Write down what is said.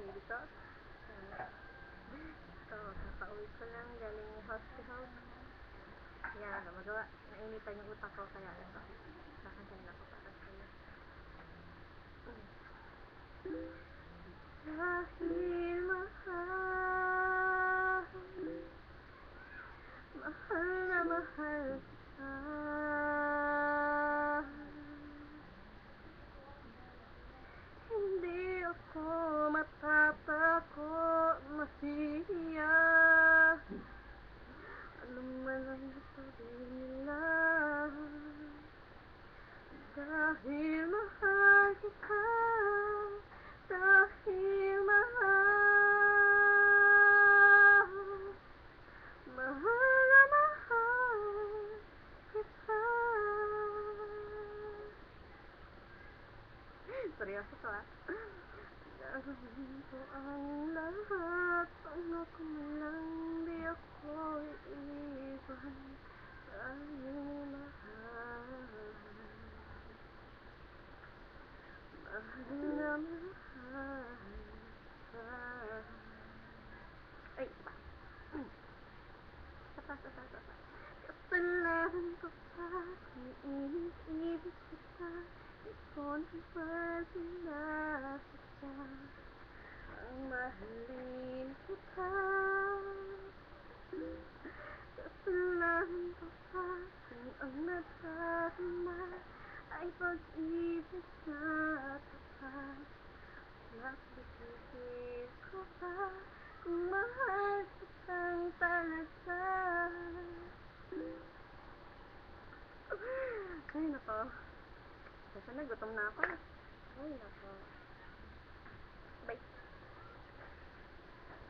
baby ko. So, kakauwi ko lang galing hospital. Kaya magawa. Nainitan yung utak ko, kaya ito. Kakasayin ako para sa'yo. Dahil mahal, mahal na mahal ka. Hindi ako matatakot, mahihiya. Ano man ang sabihin nila, dahil mahal kita, dahil mahal, mahal na mahal kita. Seryoso to gagawin ko ang lahat, pangako mo lang di ako iiwan, dahil mahal, mahal na mahal ka. Ay, pa. Sapa. Kasalanan ko pa kung inis-ibig kita, di ko naman sinasadya ang mahalin kita. Kasalanan ko pa kung ang nadarama ay pag-ibig na tapat. Napipigil ko ba kung mahal kitang talaga? Ay, nako. Kasi nagutom na ako. Ay, nako.